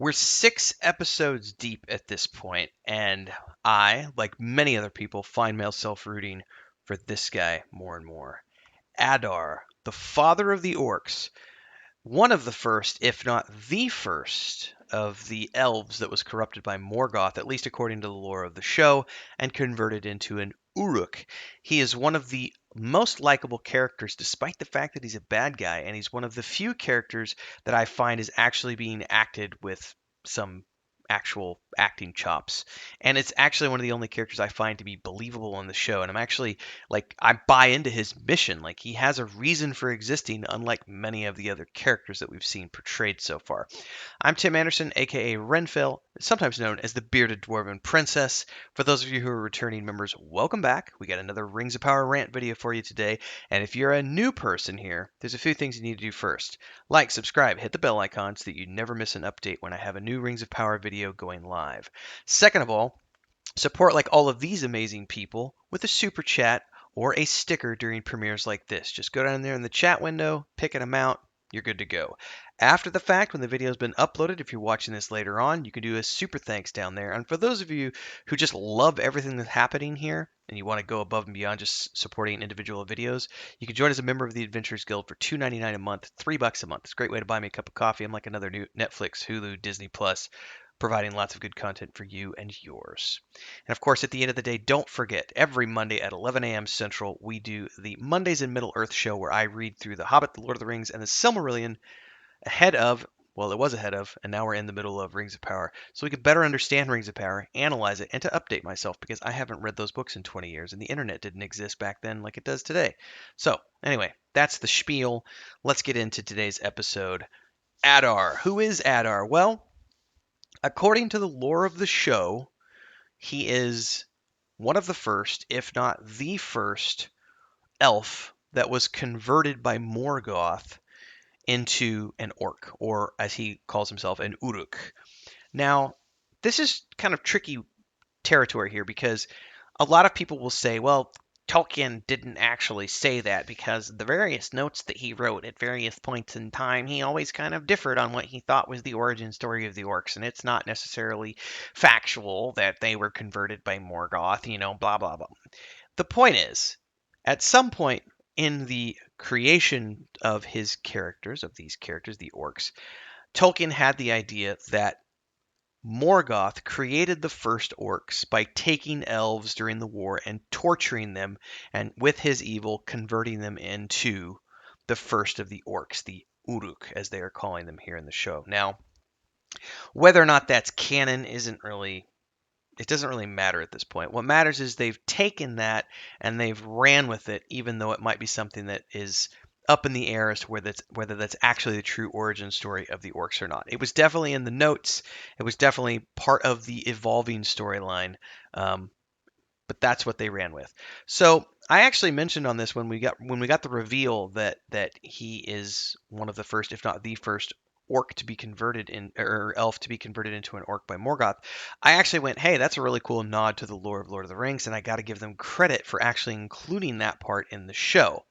We're 6 episodes deep at this point, and I, like many other people, find myself rooting for this guy more and more. Adar, the father of the orcs, one of the first, if not the first, of the elves that was corrupted by Morgoth, at least according to the lore of the show, and converted into an Uruk. He is one of the most likable characters, despite the fact that he's a bad guy, and he's one of the few characters that I find is actually being acted with some actual acting chops. And it's actually one of the only characters I find to be believable on the show. And I'm actually like, I buy into his mission. Like, he has a reason for existing, unlike many of the other characters that we've seen portrayed so far. I'm Tim Anderson, aka Renfell, sometimes known as the Bearded Dwarven Princess. For those of you who are returning members, welcome back. We got another Rings of Power rant video for you today. And if you're a new person here, there's a few things you need to do first. Like, subscribe, hit the bell icon so that you never miss an update when I have a new Rings of Power video going live. Second of all, support like all of these amazing people with a super chat or a sticker during premieres like this. Just go down there in the chat window, pick an amount, you're good to go. After the fact, when the video has been uploaded, if you're watching this later on, you can do a super thanks down there. And for those of you who just love everything that's happening here and you want to go above and beyond just supporting individual videos, you can join as a member of the Adventurers Guild for $2.99 a month, $3 a month. It's a great way to buy me a cup of coffee. I'm like another new Netflix, Hulu, Disney Plus, providing lots of good content for you and yours. And of course, at the end of the day, don't forget, every Monday at 11 a.m. Central, we do the Mondays in Middle-earth show where I read through The Hobbit, The Lord of the Rings, and The Silmarillion ahead of, well, it was ahead of, and now we're in the middle of Rings of Power. So we could better understand Rings of Power, analyze it, and to update myself because I haven't read those books in 20 years, and the internet didn't exist back then like it does today. So, anyway, that's the spiel. Let's get into today's episode. Adar. Who is Adar? Well, according to the lore of the show, he is one of the first, if not the first, elf that was converted by Morgoth into an orc, or as he calls himself, an Uruk. Now, this is kind of tricky territory here because a lot of people will say, well, Tolkien didn't actually say that because the various notes that he wrote at various points in time, he always kind of differed on what he thought was the origin story of the orcs, and it's not necessarily factual that they were converted by Morgoth, blah, blah, blah. The point is, at some point in the creation of his characters, of these characters, the orcs, Tolkien had the idea that Morgoth created the first orcs by taking elves during the war and torturing them, and with his evil, converting them into the first of the orcs, the Uruk, as they are calling them here in the show. Now, whether or not that's canon it doesn't really matter at this point. What matters is they've taken that and they've ran with it, even though it might be something that is up in the air as to whether that's actually the true origin story of the orcs or not. It was definitely in the notes. It was definitely part of the evolving storyline, but that's what they ran with. So I actually mentioned on this when we got the reveal that he is one of the first, if not the first, orc to be converted or elf to be converted into an orc by Morgoth. I actually went, hey, that's a really cool nod to the lore of Lord of the Rings, and I got to give them credit for actually including that part in the show.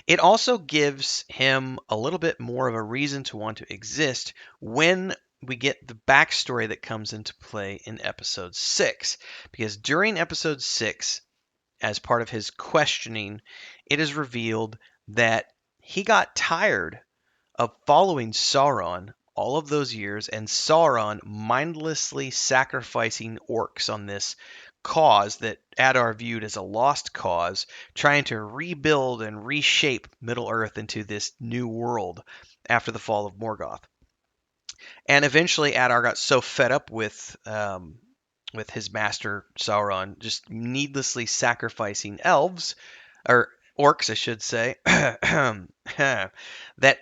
It also gives him a little bit more of a reason to want to exist when we get the backstory that comes into play in episode 6. Because during episode 6, as part of his questioning, it is revealed that he got tired of following Sauron all of those years and Sauron mindlessly sacrificing orcs on this cause that Adar viewed as a lost cause, trying to rebuild and reshape Middle-earth into this new world after the fall of Morgoth. And eventually Adar got so fed up with his master Sauron just needlessly sacrificing elves, or orcs, I should say, that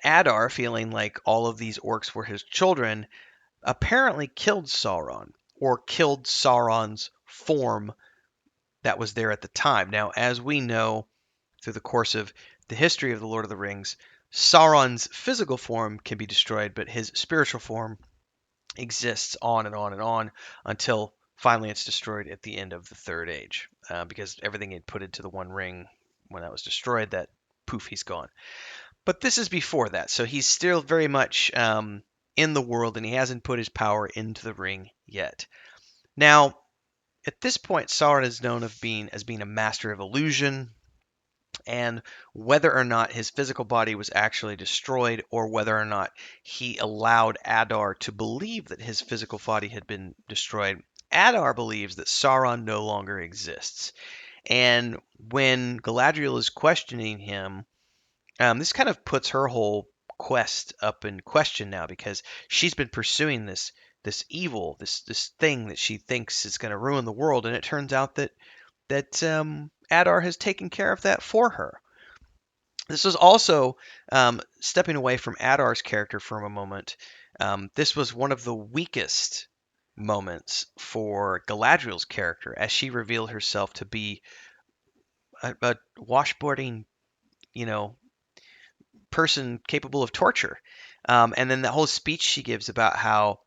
Adar, feeling like all of these orcs were his children, apparently killed Sauron, or killed Sauron's form that was there at the time. Now, as we know through the course of the history of the Lord of the Rings, Sauron's physical form can be destroyed, but his spiritual form exists on and on and on until finally it's destroyed at the end of the Third Age, because everything he'd put into the One Ring, when that was destroyed, that poof, he's gone. But this is before that, so he's still very much in the world, and he hasn't put his power into the ring yet. Now, at this point, Sauron is known as being a master of illusion, and whether or not his physical body was actually destroyed, or whether or not he allowed Adar to believe that his physical body had been destroyed, Adar believes that Sauron no longer exists. And when Galadriel is questioning him, this kind of puts her whole quest up in question now, because she's been pursuing this evil, this thing that she thinks is going to ruin the world, and it turns out that Adar has taken care of that for her. This was also, stepping away from Adar's character for a moment. This was one of the weakest moments for Galadriel's character, as she revealed herself to be a washboarding, you know, person capable of torture. And then the whole speech she gives about how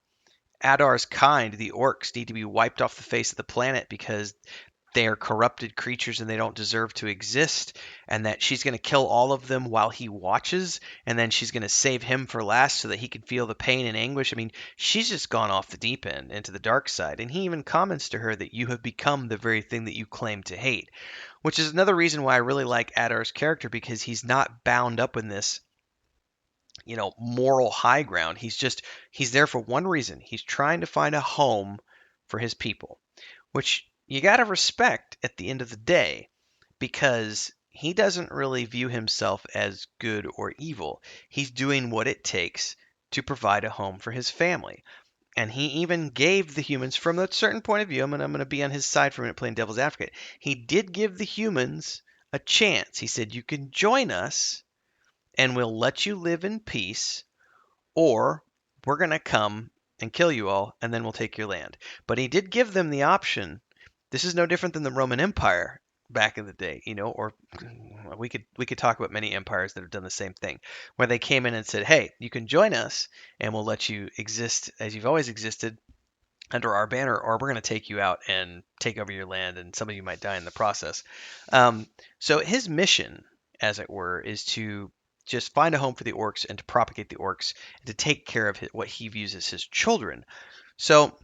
Adar's kind, the orcs, need to be wiped off the face of the planet because they are corrupted creatures and they don't deserve to exist, and that she's going to kill all of them while he watches, and then she's going to save him for last so that he can feel the pain and anguish. I mean, she's just gone off the deep end into the dark side. And he even comments to her that you have become the very thing that you claim to hate, which is another reason why I really like Adar's character, because he's not bound up in this, moral high ground. He's there for one reason. He's trying to find a home for his people, which you got to respect at the end of the day, because he doesn't really view himself as good or evil. He's doing what it takes to provide a home for his family. And he even gave the humans, from a certain point of view, I'm going to be on his side for a minute playing devil's advocate, he did give the humans a chance. He said, you can join us and we'll let you live in peace, or we're going to come and kill you all and then we'll take your land. But he did give them the option. This is no different than the Roman Empire back in the day, or we could talk about many empires that have done the same thing, where they came in and said, "Hey, you can join us and we'll let you exist as you've always existed under our banner, or we're going to take you out and take over your land, and some of you might die in the process." So his mission, as it were, is to just find a home for the orcs and to propagate the orcs and to take care of what he views as his children. So,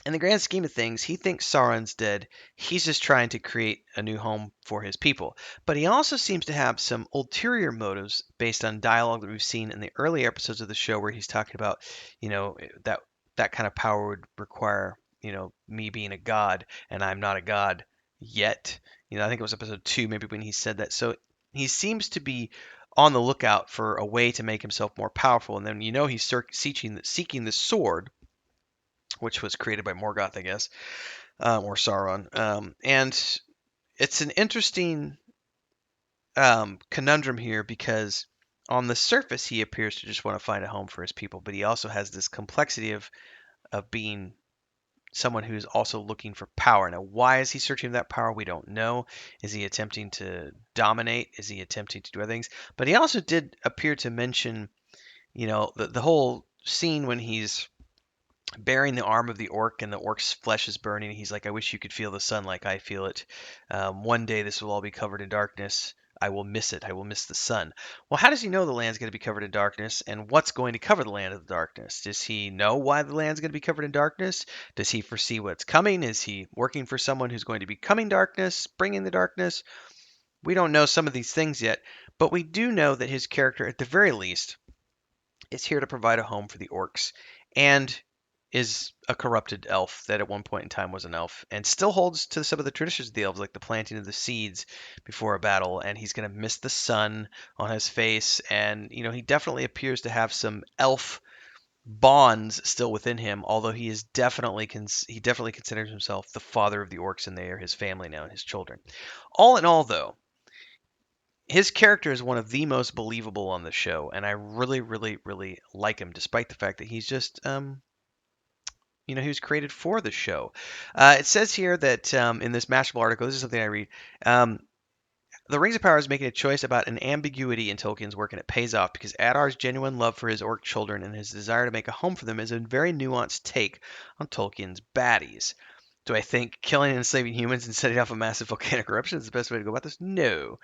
in the grand scheme of things, he thinks Sauron's dead. He's just trying to create a new home for his people. But he also seems to have some ulterior motives based on dialogue that we've seen in the early episodes of the show, where he's talking about, that kind of power would require, me being a god, and I'm not a god yet. I think it was episode 2, maybe, when he said that. So he seems to be on the lookout for a way to make himself more powerful. And then, he's seeking the sword, which was created by Morgoth, I guess, or Sauron. And it's an interesting conundrum here, because on the surface he appears to just want to find a home for his people, but he also has this complexity of being someone who's also looking for power. Now, why is he searching for that power? We don't know. Is he attempting to dominate? Is he attempting to do other things? But he also did appear to mention, the whole scene when he's bearing the arm of the orc and the orc's flesh is burning. He's like, I wish you could feel the sun like I feel it. One day this will all be covered in darkness. I will miss it. I will miss the sun. Well, how does he know the land's going to be covered in darkness, and what's going to cover the land of the darkness? Does he know why the land's going to be covered in darkness? Does he foresee what's coming? Is he working for someone who's going to be coming darkness, bringing the darkness? We don't know some of these things yet, but we do know that his character, at the very least, is here to provide a home for the orcs, and is a corrupted elf that at one point in time was an elf, and still holds to some of the traditions of the elves, like the planting of the seeds before a battle. And he's going to miss the sun on his face, and he definitely appears to have some elf bonds still within him, although he definitely considers himself the father of the orcs, and they are his family now and his children. All in all, though, his character is one of the most believable on the show, and I really, really, really like him, despite the fact that he's just he was created for the show. It says here that, in this Mashable article, this is something I read. The Rings of Power is making a choice about an ambiguity in Tolkien's work, and it pays off, because Adar's genuine love for his orc children and his desire to make a home for them is a very nuanced take on Tolkien's baddies. Do I think killing and enslaving humans and setting off a massive volcanic eruption is the best way to go about this? No.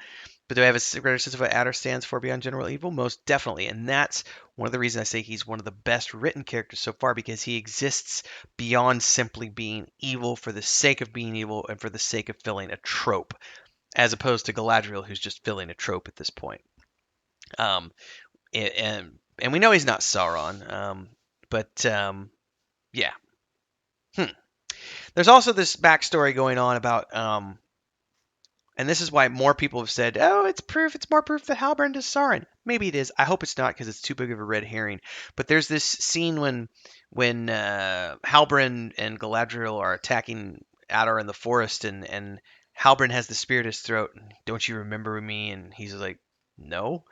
But do I have a greater sense of what Adar stands for beyond general evil? Most definitely. And that's one of the reasons I say he's one of the best written characters so far, because he exists beyond simply being evil for the sake of being evil and for the sake of filling a trope, as opposed to Galadriel, who's just filling a trope at this point. Um, and we know he's not Sauron, but yeah. Hmm. There's also this backstory going on about and this is why more people have said, "Oh, it's proof. It's more proof that Halbrand is Sauron." Maybe it is. I hope it's not, because it's too big of a red herring. But there's this scene when Halbrand and Galadriel are attacking Adar in the forest, and Halbrand has the spear at his throat. Don't you remember me? And he's like, "No."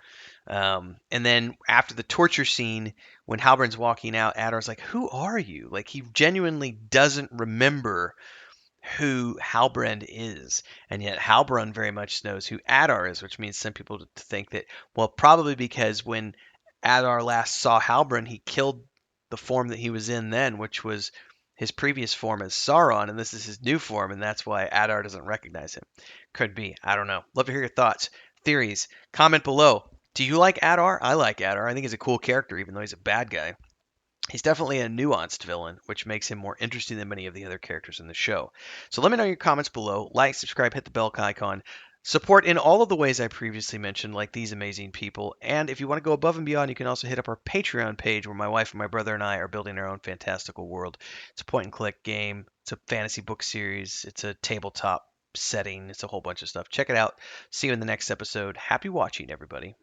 And then after the torture scene, when Halbrand's walking out, Adar's like, "Who are you?" Like, he genuinely doesn't remember who Halbrand is, and yet Halbrand very much knows who Adar is, which means some people to think that, well, probably because when Adar last saw Halbrand, he killed the form that he was in then, which was his previous form as Sauron, and this is his new form, and that's why Adar doesn't recognize him. Could be. I don't know. Love to hear your thoughts, theories. Comment below. Do you like Adar? I like Adar. I think he's a cool character, even though he's a bad guy. He's definitely a nuanced villain, which makes him more interesting than many of the other characters in the show. So let me know your comments below. Like, subscribe, hit the bell icon. Support in all of the ways I previously mentioned, like these amazing people. And if you want to go above and beyond, you can also hit up our Patreon page, where my wife and my brother and I are building our own fantastical world. It's a point and click game. It's a fantasy book series. It's a tabletop setting. It's a whole bunch of stuff. Check it out. See you in the next episode. Happy watching, everybody.